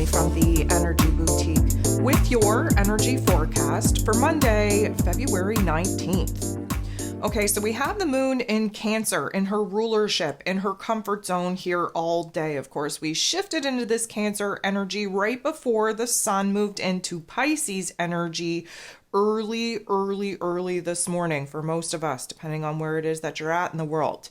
Natalie from the Energy Boutique with your energy forecast for Monday, February 19th. Okay, so we have the moon in Cancer, in her rulership, in her comfort zone here all day. Of course, we shifted into this Cancer energy right before the sun moved into Pisces energy early this morning for most of us, depending on where it is that you're at in the world.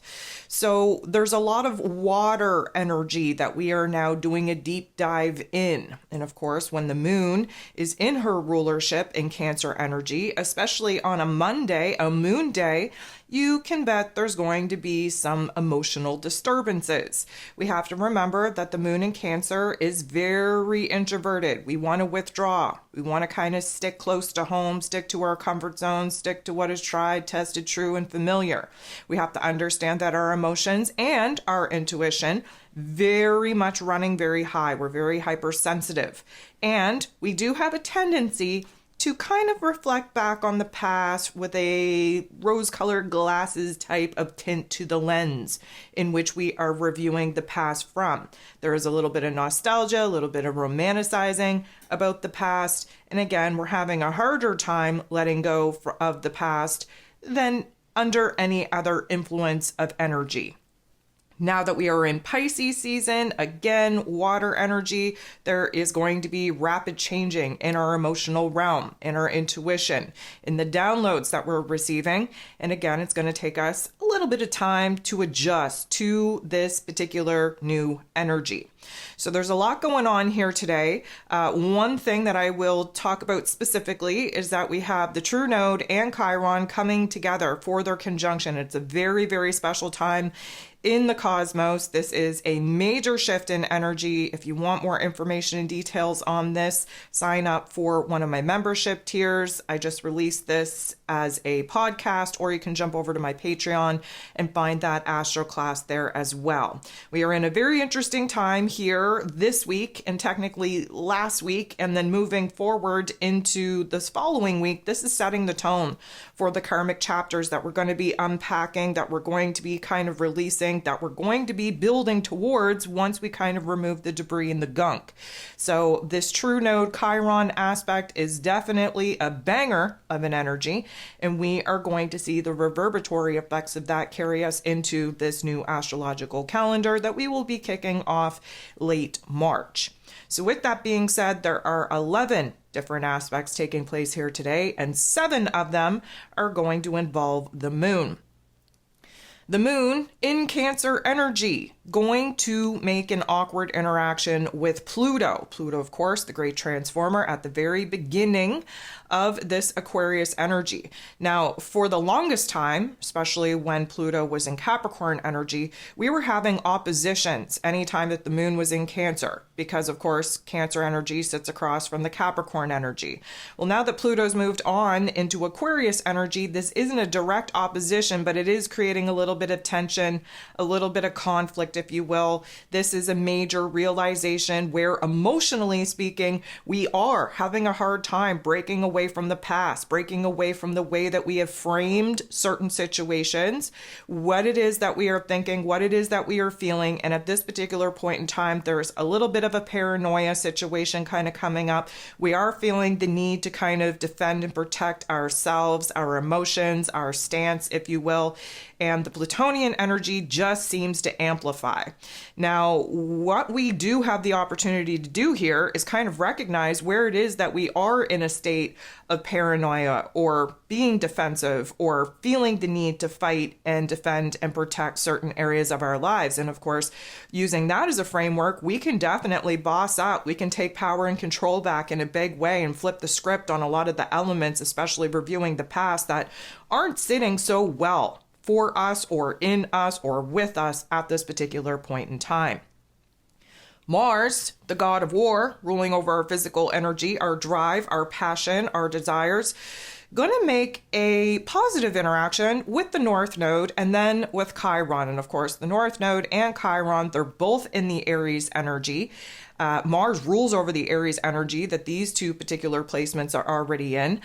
So there's a lot of water energy that we are now doing a deep dive in. And of course, when the moon is in her rulership in Cancer energy, especially on a Monday, a moon day, you can bet there's going to be some emotional disturbances. We have to remember that the moon in Cancer is very introverted. We want to withdraw. We want to kind of stick close to home, stick to our comfort zone, stick to what is tried, tested, true, and familiar. We have to understand that our emotions and our intuition very much running very high. We're very hypersensitive. And we do have a tendency to kind of reflect back on the past with a rose-colored glasses type of tint to the lens in which we are reviewing the past from. There is a little bit of nostalgia, a little bit of romanticizing about the past. And again, we're having a harder time letting go of the past than under any other influence of energy. Now that we are in Pisces season, again, water energy, there is going to be rapid changing in our emotional realm, in our intuition, in the downloads that we're receiving. And again, it's going to take us a little bit of time to adjust to this particular new energy. So there's a lot going on here today. One thing that I will talk about specifically is that we have the True Node and Chiron coming together for their conjunction. It's a very, very special time in the cosmos. This is a major shift in energy. If you want more information and details on this, sign up for one of my membership tiers. I just released this as a podcast, or you can jump over to my Patreon and find that astro class there as well. We are in a very interesting time here this week, and technically last week, and then moving forward into this following week. This is setting the tone for the karmic chapters that we're going to be unpacking, that we're going to be kind of releasing, that we're going to be building towards once we kind of remove the debris and the gunk. So this True Node Chiron aspect is definitely a banger of an energy, and we are going to see the reverberatory effects of that carry us into this new astrological calendar that we will be kicking off late March. So with that being said, there are 11 different aspects taking place here today, and 7 of them are going to involve the moon. The moon in Cancer energy, going to make an awkward interaction with Pluto. Pluto, of course, the great transformer at the very beginning of this Aquarius energy. Now, for the longest time, especially when Pluto was in Capricorn energy, we were having oppositions anytime that the moon was in Cancer, because of course, Cancer energy sits across from the Capricorn energy. Well, now that Pluto's moved on into Aquarius energy, this isn't a direct opposition, but it is creating a little bit of tension, a little bit of conflict, if you will. This is a major realization where, emotionally speaking, we are having a hard time breaking away from the past, breaking away from the way that we have framed certain situations, what it is that we are thinking, what it is that we are feeling. And at this particular point in time, there's a little bit of a paranoia situation kind of coming up. We are feeling the need to kind of defend and protect ourselves, our emotions, our stance, if you will. And the Plutonian energy just seems to amplify. Now, what we do have the opportunity to do here is kind of recognize where it is that we are in a state of paranoia or being defensive or feeling the need to fight and defend and protect certain areas of our lives. And of course, using that as a framework, we can definitely boss up. We can take power and control back in a big way and flip the script on a lot of the elements, especially reviewing the past, that aren't sitting so well for us or in us or with us at this particular point in time. Mars, the god of war, ruling over our physical energy, our drive, our passion, our desires, going to make a positive interaction with the North Node and then with Chiron. And of course, the North Node and Chiron, they're both in the Aries energy. Mars rules over the Aries energy that these two particular placements are already in.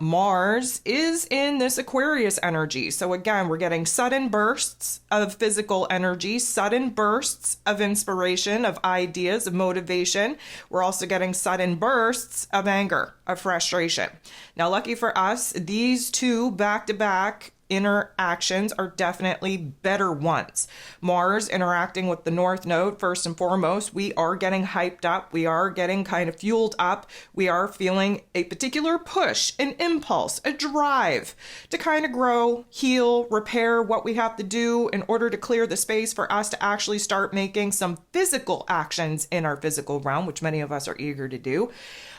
Mars is in this Aquarius energy. So again, we're getting sudden bursts of physical energy, sudden bursts of inspiration, of ideas, of motivation. We're also getting sudden bursts of anger, of frustration. Now, lucky for us, these two back-to-back interactions are definitely better ones. Mars interacting with the North Node, first and foremost, we are getting hyped up. We are getting kind of fueled up. We are feeling a particular push, an impulse, a drive to kind of grow, heal, repair what we have to do in order to clear the space for us to actually start making some physical actions in our physical realm, which many of us are eager to do.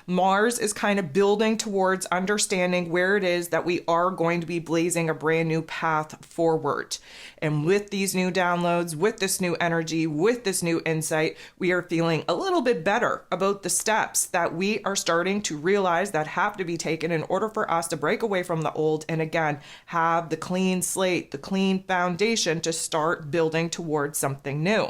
Mars is kind of building towards understanding where it is that we are going to be blazing a brand new path forward. And with these new downloads, with this new energy, with this new insight, we are feeling a little bit better about the steps that we are starting to realize that have to be taken in order for us to break away from the old and again, have the clean slate, the clean foundation to start building towards something new.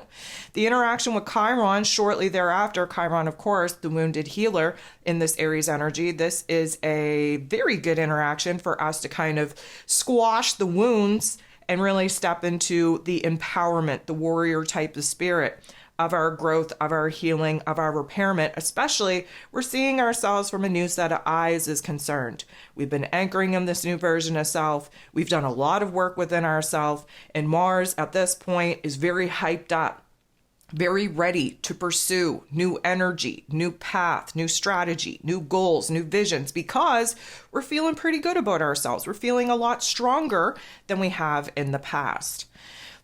The interaction with Chiron shortly thereafter, Chiron, of course, the wounded healer, in this Aries energy, this is a very good interaction for us to kind of squash the wounds and really step into the empowerment, the warrior type of spirit of our growth, of our healing, of our repairment. Especially, we're seeing ourselves from a new set of eyes is concerned. We've been anchoring in this new version of self. We've done a lot of work within ourselves, and Mars at this point is very hyped up, very ready to pursue new energy, new path, new strategy, new goals, new visions, because we're feeling pretty good about ourselves. We're feeling a lot stronger than we have in the past.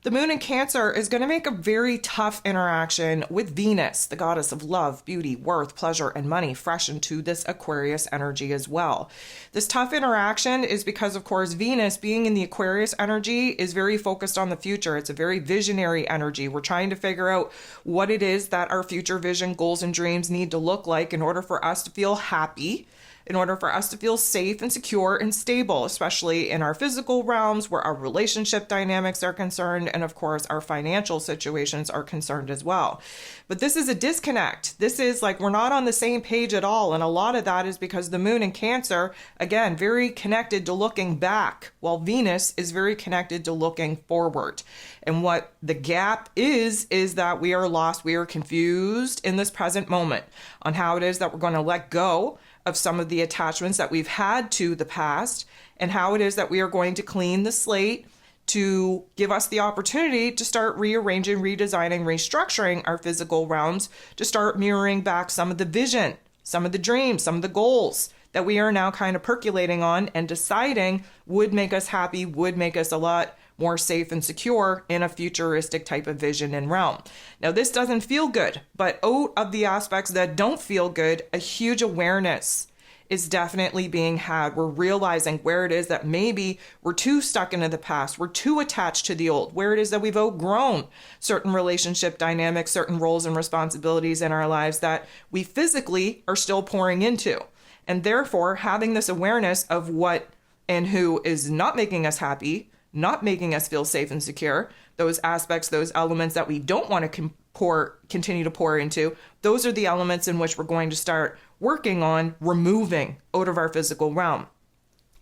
The moon in Cancer is going to make a very tough interaction with Venus, the goddess of love, beauty, worth, pleasure, and money, fresh into this Aquarius energy as well. This tough interaction is because, of course, Venus being in the Aquarius energy is very focused on the future. It's a very visionary energy. We're trying to figure out what it is that our future vision, goals, and dreams need to look like in order for us to feel happy, in order for us to feel safe and secure and stable, especially in our physical realms where our relationship dynamics are concerned, and of course our financial situations are concerned as well. But this is a disconnect. This is like we're not on the same page at all, and a lot of that is because the moon in Cancer, again, very connected to looking back, while Venus is very connected to looking forward. And what the gap is that we are lost, we are confused in this present moment on how it is that we're going to let go of some of the attachments that we've had to the past, and how it is that we are going to clean the slate to give us the opportunity to start rearranging, redesigning, restructuring our physical realms, to start mirroring back some of the vision, some of the dreams, some of the goals that we are now kind of percolating on and deciding would make us happy, would make us a lot more safe and secure in a futuristic type of vision and realm. Now, this doesn't feel good, but out of the aspects that don't feel good, a huge awareness is definitely being had. We're realizing where it is that maybe we're too stuck into the past, we're too attached to the old, where it is that we've outgrown certain relationship dynamics, certain roles and responsibilities in our lives that we physically are still pouring into. And therefore, having this awareness of what and who is not making us happy, not making us feel safe and secure, those aspects, those elements that we don't want to continue to pour into, those are the elements in which we're going to start working on removing out of our physical realm.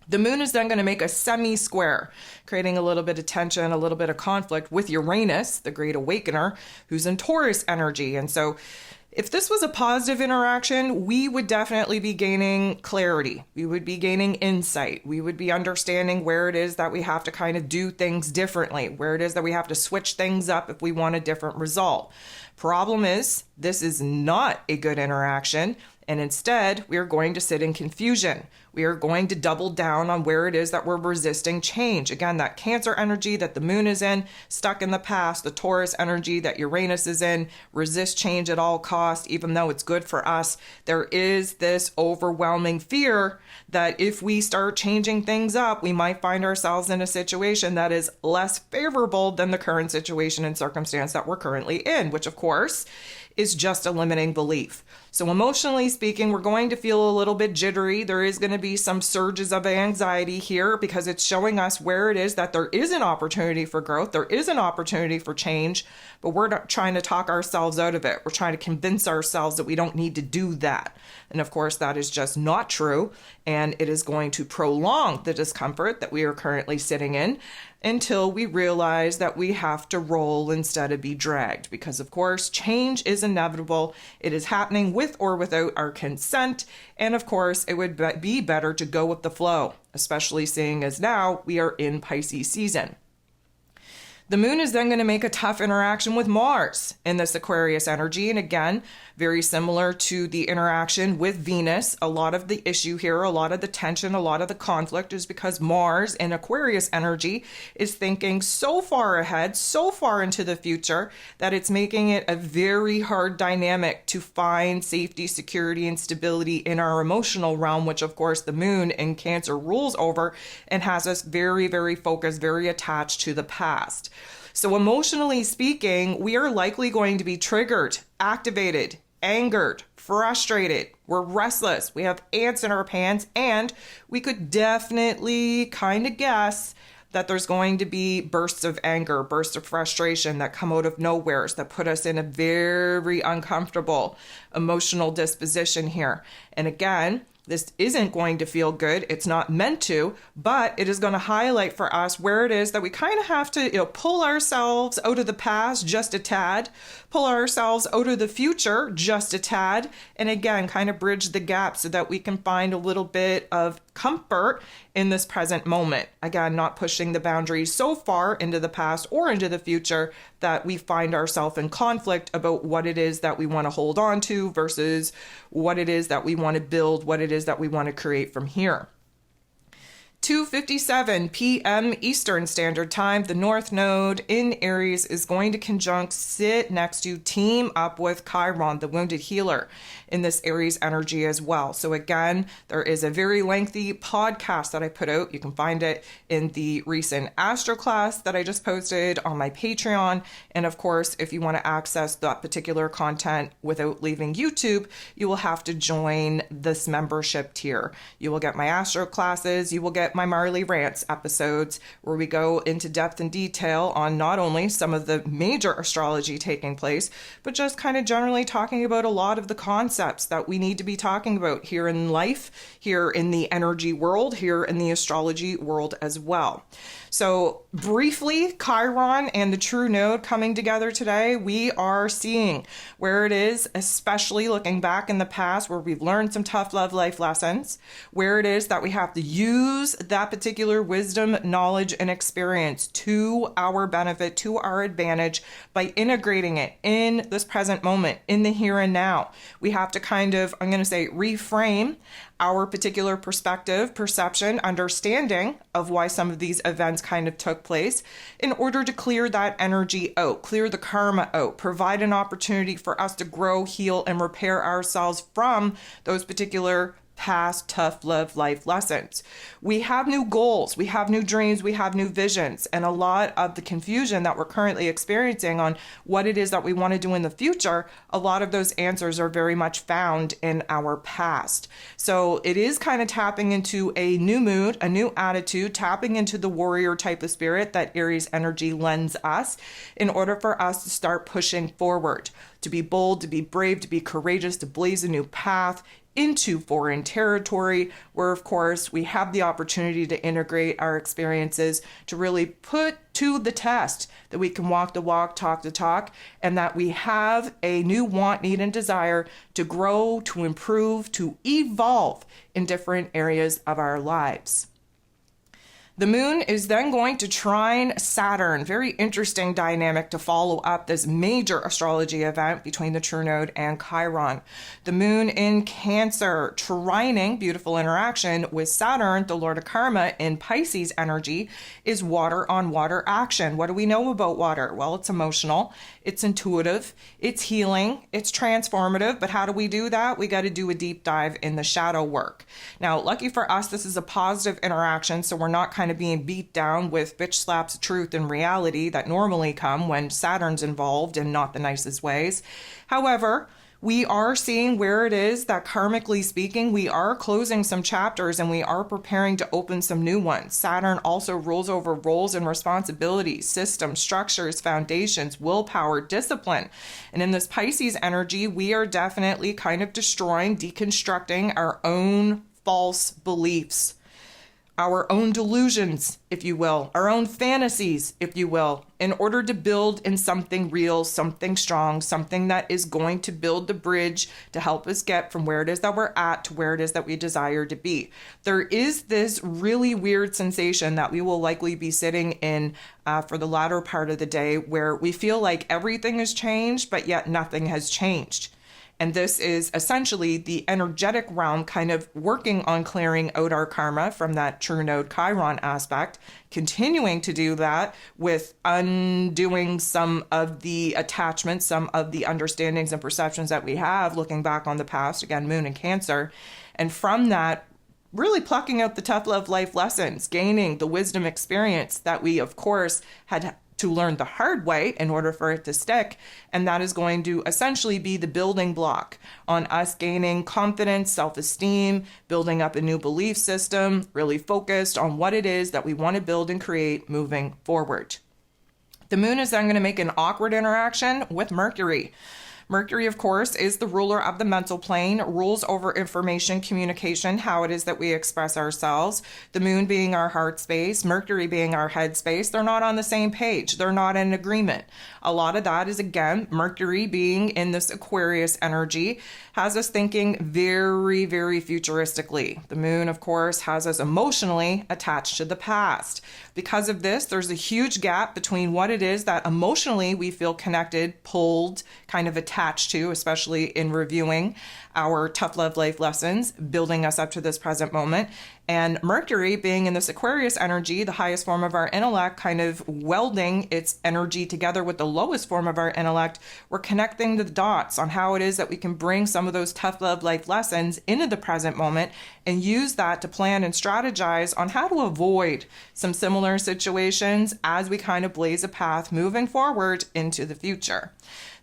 The moon is then going to make a semi-square, creating a little bit of tension, a little bit of conflict with Uranus, the great awakener, who's in Taurus energy. And so if this was a positive interaction, we would definitely be gaining clarity. We would be gaining insight. We would be understanding where it is that we have to kind of do things differently, where it is that we have to switch things up if we want a different result. Problem is, this is not a good interaction, and instead, we are going to sit in confusion. We are going to double down on where it is that we're resisting change. Again, that Cancer energy that the moon is in, stuck in the past, the Taurus energy that Uranus is in, resist change at all costs, even though it's good for us. There is this overwhelming fear that if we start changing things up, we might find ourselves in a situation that is less favorable than the current situation and circumstance that we're currently in, which of course is just a limiting belief. So emotionally speaking, we're going to feel a little bit jittery. There is going to be some surges of anxiety here because it's showing us where it is that there is an opportunity for growth, there is an opportunity for change, but we're not trying to talk ourselves out of it. We're trying to convince ourselves that we don't need to do that. And of course, that is just not true, and it is going to prolong the discomfort that we are currently sitting in until we realize that we have to roll instead of be dragged. Because of course, change is inevitable. It is happening with or without our consent. And of course, it would be better to go with the flow, especially seeing as now we are in Pisces season. The moon is then going to make a tough interaction with Mars in this Aquarius energy. And again, very similar to the interaction with Venus. A lot of the issue here, a lot of the tension, a lot of the conflict is because Mars in Aquarius energy is thinking so far ahead, so far into the future, that it's making it a very hard dynamic to find safety, security, and stability in our emotional realm, which of course the moon in Cancer rules over and has us very, very focused, very attached to the past. So emotionally speaking, we are likely going to be triggered, activated, angered, frustrated. We're restless. We have ants in our pants, and we could definitely kind of guess that there's going to be bursts of anger, bursts of frustration that come out of nowhere that put us in a very uncomfortable emotional disposition here. And again, this isn't going to feel good. It's not meant to, but it is going to highlight for us where it is that we kind of have to, pull ourselves out of the past just a tad, pull ourselves out of the future just a tad, and again, kind of bridge the gap so that we can find a little bit of comfort in this present moment. Again, not pushing the boundaries so far into the past or into the future that we find ourselves in conflict about what it is that we want to hold on to versus what it is that we want to build, what it is that we want to create from here. 2:57 p.m. Eastern Standard Time, the North Node in Aries is going to conjunct, sit next to, team up with Chiron, the wounded healer, in this Aries energy as well. So again, there is a very lengthy podcast that I put out. You can find it in the recent Astro class that I just posted on my Patreon. And of course, if you want to access that particular content without leaving YouTube, you will have to join this membership tier. You will get my Astro classes, you will get my Marley Rants episodes where we go into depth and detail on not only some of the major astrology taking place, but just kind of generally talking about a lot of the concepts that we need to be talking about here in life, here in the energy world, here in the astrology world as well. So briefly, Chiron and the true node coming together today, we are seeing where it is, especially looking back in the past where we've learned some tough love life lessons, where it is that we have to use that particular wisdom, knowledge, and experience to our benefit, to our advantage by integrating it in this present moment, in the here and now. We have to kind of, I'm going to say, reframe our particular perspective, perception, understanding of why some of these events kind of took place in order to clear that energy out, clear the karma out, provide an opportunity for us to grow, heal, and repair ourselves from those particular past tough love life lessons. We have new goals, we have new dreams, we have new visions, and a lot of the confusion that we're currently experiencing on what it is that we want to do in the future, a lot of those answers are very much found in our past. So it is kind of tapping into a new mood, a new attitude, tapping into the warrior type of spirit that Aries energy lends us in order for us to start pushing forward, to be bold, to be brave, to be courageous, to blaze a new path into foreign territory, where of course we have the opportunity to integrate our experiences to really put to the test that we can walk the walk, talk the talk, and that we have a new want, need, and desire to grow, to improve, to evolve in different areas of our lives. The moon is then going to trine Saturn. Very interesting dynamic to follow up this major astrology event between the true node and Chiron. The moon in Cancer, trining, beautiful interaction with Saturn, the lord of karma, in Pisces energy, is water on water action. What do we know about water? Well, it's emotional, it's intuitive, it's healing, it's transformative. But how do we do that? We got to do a deep dive in the shadow work. Now, lucky for us, this is a positive interaction, so we're not kind of being beat down with bitch slaps of truth and reality that normally come when Saturn's involved in not the nicest ways. However, we are seeing where it is that karmically speaking, we are closing some chapters and we are preparing to open some new ones. Saturn also rules over roles and responsibilities, systems, structures, foundations, willpower, discipline. And in this Pisces energy, we are definitely kind of destroying, deconstructing our own false beliefs, our own delusions, if you will, our own fantasies, if you will, in order to build in something real, something strong, something that is going to build the bridge to help us get from where it is that we're at to where it is that we desire to be. There is this really weird sensation that we will likely be sitting in for the latter part of the day where we feel like everything has changed, but yet nothing has changed. And this is essentially the energetic realm kind of working on clearing out our karma from that true node Chiron aspect, continuing to do that with undoing some of the attachments, some of the understandings and perceptions that we have looking back on the past, again, Moon and Cancer. And from that, really plucking out the tough love life lessons, gaining the wisdom experience that we, of course, had to learn the hard way in order for it to stick. And that is going to essentially be the building block on us gaining confidence, self-esteem, building up a new belief system, really focused on what it is that we want to build and create moving forward. The moon is then going to make an awkward interaction with Mercury. Mercury, of course, is the ruler of the mental plane, rules over information, communication, how it is that we express ourselves. The moon being our heart space, Mercury being our head space, they're not on the same page. They're not in agreement. A lot of that is, again, Mercury being in this Aquarius energy has us thinking very, very futuristically. The moon, of course, has us emotionally attached to the past. Because of this, there's a huge gap between what it is that emotionally we feel connected, pulled, kind of attached to, especially in reviewing our tough love life lessons, building us up to this present moment. And Mercury being in this Aquarius energy, the highest form of our intellect, kind of welding its energy together with the lowest form of our intellect, we're connecting the dots on how it is that we can bring some of those tough love life lessons into the present moment and use that to plan and strategize on how to avoid some similar situations as we kind of blaze a path moving forward into the future.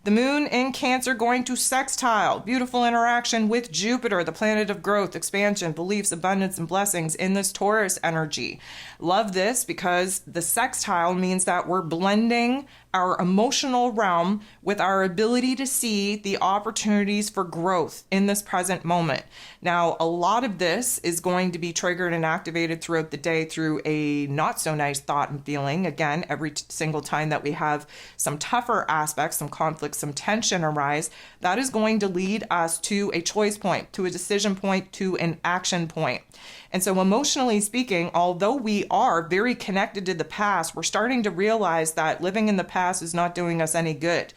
The moon in Cancer going to sextile, beautiful interaction with Jupiter, the planet of growth, expansion, beliefs, abundance, and blessings in this Taurus energy. Love this because the sextile means that we're blending our emotional realm with our ability to see the opportunities for growth in this present moment. Now, a lot of this is going to be triggered and activated throughout the day through a not so nice thought and feeling. Again, every single time that we have some tougher aspects, some conflict, some tension arise, that is going to lead us to a choice point, to a decision point, to an action point. And so emotionally speaking, although we are very connected to the past, we're starting to realize that living in the past is not doing us any good.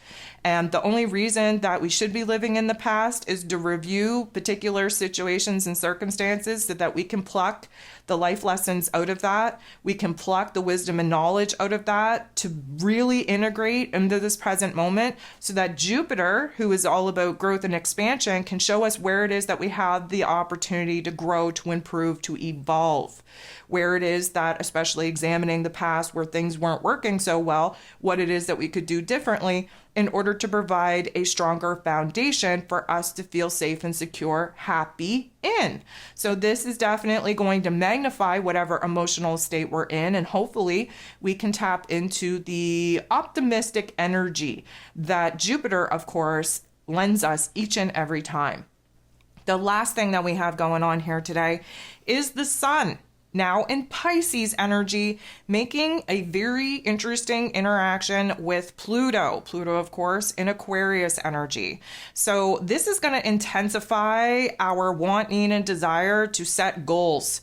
And the only reason that we should be living in the past is to review particular situations and circumstances so that we can pluck the life lessons out of that. We can pluck the wisdom and knowledge out of that to really integrate into this present moment so that Jupiter, who is all about growth and expansion, can show us where it is that we have the opportunity to grow, to improve, to evolve. Where it is that, especially examining the past where things weren't working so well, what it is that we could do differently in order to provide a stronger foundation for us to feel safe and secure, happy in. So this is definitely going to magnify whatever emotional state we're in, and hopefully we can tap into the optimistic energy that Jupiter, of course, lends us each and every time. The last thing that we have going on here today is the sun. Now in Pisces energy, making a very interesting interaction with Pluto. Pluto, of course, in Aquarius energy. So this is going to intensify our want, need, and desire to set goals,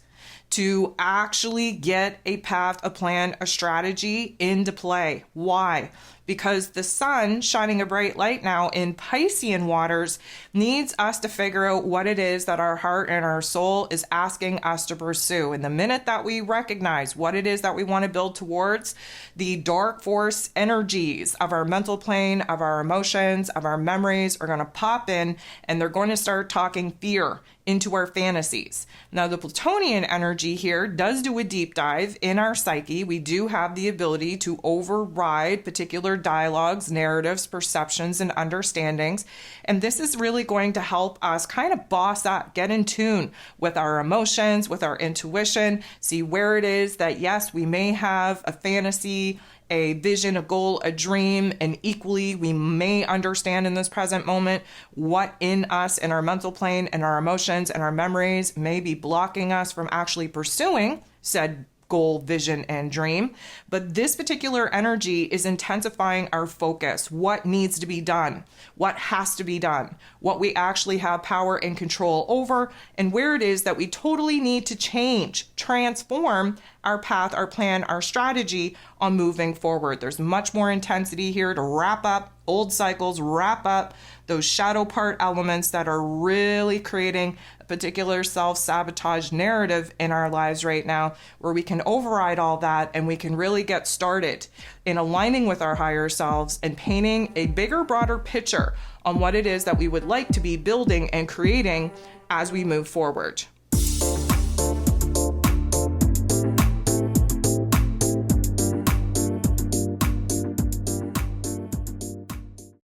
to actually get a path, a plan, a strategy into play. Why? Because the sun shining a bright light now in Piscean waters needs us to figure out what it is that our heart and our soul is asking us to pursue. And the minute that we recognize what it is that we want to build towards, the dark force energies of our mental plane, of our emotions, of our memories are going to pop in, and they're going to start talking fear into our fantasies. Now, the Plutonian energy here does do a deep dive in our psyche. We do have the ability to override particular dialogues, narratives, perceptions, and understandings. And this is really going to help us kind of boss up, get in tune with our emotions, with our intuition, see where it is that, yes, we may have a fantasy, a vision, a goal, a dream, and equally we may understand in this present moment what in us, in our mental plane, and our emotions and our memories may be blocking us from actually pursuing said goal, vision, and dream. But this particular energy is intensifying our focus, what needs to be done, what has to be done, what we actually have power and control over, and where it is that we totally need to change, transform our path, our plan, our strategy on moving forward. There's much more intensity here to wrap up old cycles, wrap up those shadow part elements that are really creating a particular self-sabotage narrative in our lives right now, where we can override all that and we can really get started in aligning with our higher selves and painting a bigger, broader picture on what it is that we would like to be building and creating as we move forward.